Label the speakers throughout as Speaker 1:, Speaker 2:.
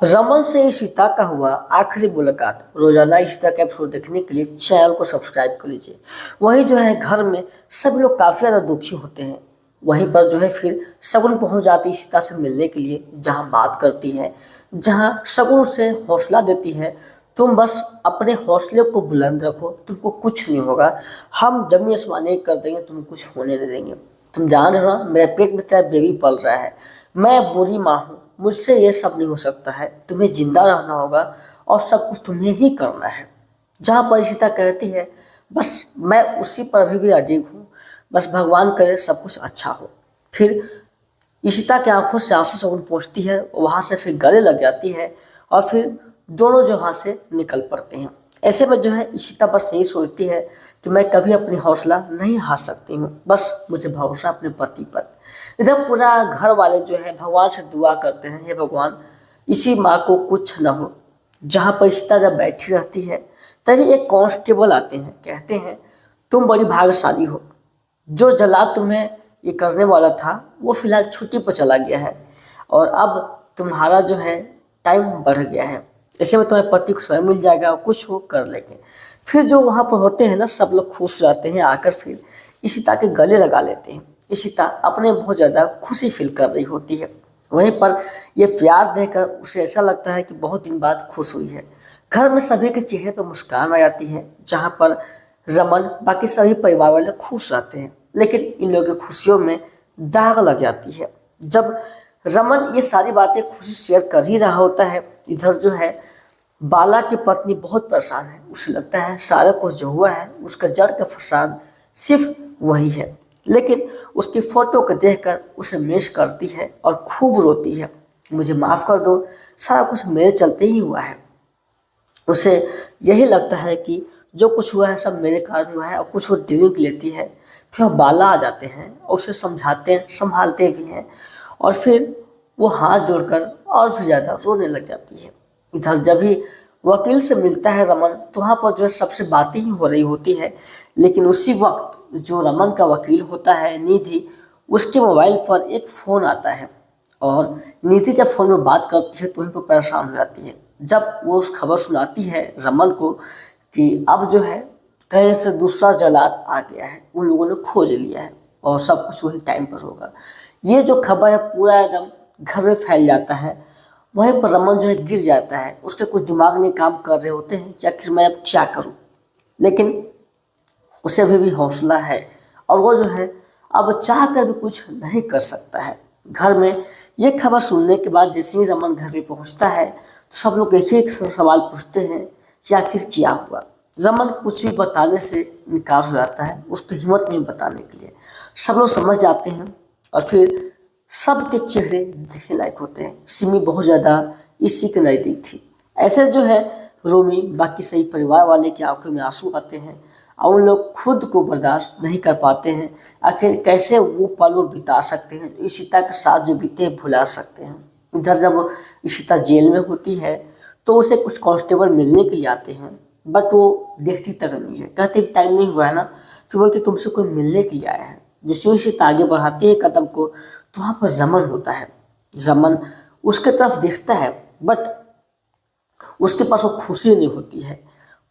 Speaker 1: रमन से इशिता का हुआ आखिरी मुलाकात। रोजाना इशिता का एपिसोड देखने के लिए चैनल को सब्सक्राइब कर लीजिए। वही जो है घर में सब लोग काफ़ी ज़्यादा दुखी होते हैं। वहीं पर जो है फिर शगुन पहुंच जाती है इशिता से मिलने के लिए, जहां बात करती है, जहां शगुन उसे हौसला देती है। तुम बस अपने हौसले को बुलंद रखो, तुमको कुछ नहीं होगा, हम जमीन आसमान एक कर देंगे, तुम्हें कुछ होने नहीं देंगे। तुम जान रहे हो ना, मेरे पेट में तेरा बेबी पल रहा है, मैं बुरी माँ हूँ, मुझसे ये सब नहीं हो सकता है, तुम्हें जिंदा रहना होगा और सब कुछ तुम्हें ही करना है। जहाँ पर इशिता कहती है बस मैं उसी पर अभी भी अडिग हूँ, बस भगवान करे सब कुछ अच्छा हो। फिर इशिता की आंखों से आंसू शगुन पहुँचती है, वहाँ से फिर गले लग जाती है और फिर दोनों जो वहाँ से निकल पड़ते हैं। ऐसे में जो है इशिता बस यही सोचती है कि मैं कभी अपनी हौसला नहीं हार सकती हूँ, बस मुझे भरोसा अपने पति पर। इधर पूरा घर वाले जो है भगवान से दुआ करते हैं, हे भगवान इसी माँ को कुछ न हो। जहाँ पर इशिता जब बैठी रहती है तभी एक कांस्टेबल आते हैं, कहते हैं तुम बड़ी भाग्यशाली हो, जो जल्लाद तुम्हें ये करने वाला था वो फिलहाल छुट्टी पर चला गया है और अब तुम्हारा जो है टाइम बढ़ गया है। ऐसे में तुम्हारे पति को स्वयं मिल जाएगा और कुछ वो कर लेंगे। फिर जो वहाँ पर होते हैं ना, सब लोग खुश हो जाते हैं, आकर फिर इशिता के गले लगा लेते हैं। इशिता अपने बहुत ज़्यादा खुशी फील कर रही होती है। वहीं पर ये प्यार देखकर उसे ऐसा लगता है कि बहुत दिन बाद खुश हुई है। घर में सभी के चेहरे पर मुस्कान आ जाती है, जहाँ पर रमन बाकी सभी परिवार वाले खुश रहते हैं, लेकिन इन लोगों की खुशियों में दाग लग जाती है। जब रमन ये सारी बातें खुशी शेयर कर ही रहा होता है, इधर जो है बाला की पत्नी बहुत परेशान है। उसे लगता है सारा कुछ जो हुआ है उसका जड़ का फसाद सिर्फ वही है, लेकिन उसकी फोटो को देखकर उसे मिस करती है और खूब रोती है, मुझे माफ़ कर दो, सारा कुछ मेरे चलते ही हुआ है। उसे यही लगता है कि जो कुछ हुआ है सब मेरे कारण हुआ है और कुछ वो ड्रिंक लेती है। फिर वो बाला आ जाते हैं और उसे समझाते संभालते भी हैं और फिर वो हाथ जोड़कर और भी ज़्यादा रोने लग जाती है। इधर जब भी वकील से मिलता है रमन, तो वहाँ पर जो है सबसे बातें ही हो रही होती है, लेकिन उसी वक्त जो रमन का वकील होता है निधि, उसके मोबाइल पर एक फ़ोन आता है और निधि जब फ़ोन में बात करती है तो वहीं पर परेशान हो जाती है। जब वो उस खबर सुनाती है रमन को कि अब जो है कहीं से दूसरा जल्लाद आ गया है, उन लोगों ने खोज लिया है और सब कुछ वही टाइम पर होगा, ये जो खबर है पूरा एकदम घर में फैल जाता है। वहीं पर रमन जो है गिर जाता है, उसके कुछ दिमाग में काम कर रहे होते हैं कि आखिर मैं अब क्या करूं, लेकिन उसे अभी भी हौसला है और वो जो है अब चाह कर भी कुछ नहीं कर सकता है। घर में ये खबर सुनने के बाद जैसे ही रमन घर में पहुंचता है तो सब लोग एक एक सवाल पूछते हैं कि आखिर क्या हुआ। रमन कुछ भी बताने से इनकार हो जाता है, उसकी हिम्मत नहीं बताने के लिए। सब लोग समझ जाते हैं और फिर सबके चेहरे देखने लायक होते हैं। सिमी बहुत ज़्यादा इसी के नज़दीक थी। ऐसे जो है रोमी बाकी सही परिवार वाले की आंखों में आंसू आते हैं और उन लोग खुद को बर्दाश्त नहीं कर पाते हैं। आखिर कैसे वो पल वो बिता सकते हैं, इशिता के साथ जो बीते भुला सकते हैं। इधर जब इशिता जेल में होती है तो उसे कुछ कांस्टेबल मिलने के लिए आते हैं, बट वो देखती तक नहीं है, कहते टाइम नहीं हुआ है ना। फिर बोलते तुमसे कोई मिलने के लिए आया है। जैसे ही इशिता आगे बढ़ाती है कदम को तो वहाँ पर रमन होता है। रमन उसके तरफ देखता है बट उसके पास वो खुशी नहीं होती है।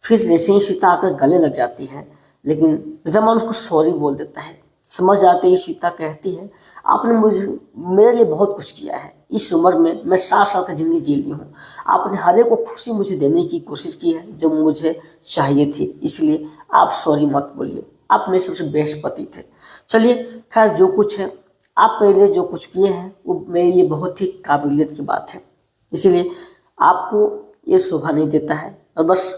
Speaker 1: फिर जैसे ही सीता आकर गले लग जाती है, लेकिन रमन उसको सॉरी बोल देता है। समझ आते ही सीता कहती है आपने मुझे मेरे लिए बहुत कुछ किया है, इस उम्र में मैं 60 साल की ज़िंदगी जी ली हूँ, आपने हर एक को खुशी मुझे देने की कोशिश की है जो मुझे चाहिए थी, इसलिए आप सॉरी मत बोलिए, आप मेरे सबसे बेस्ट पति थे। चलिए खैर जो कुछ है आप मेरे लिए जो कुछ किए हैं वो मेरे लिए बहुत ही काबिलियत की बात है, इसीलिए आपको ये शोभा नहीं देता है और बस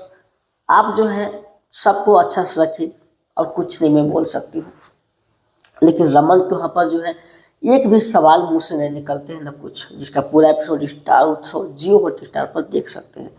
Speaker 1: आप जो है सबको अच्छा से रखिए और कुछ नहीं मैं बोल सकती हूँ। लेकिन रमन के वहाँ पर जो है एक भी सवाल मुंह से नहीं निकलते हैं न कुछ, जिसका पूरा एपिसोड स्टार उत्सव जियो हॉटस्टार पर देख सकते हैं।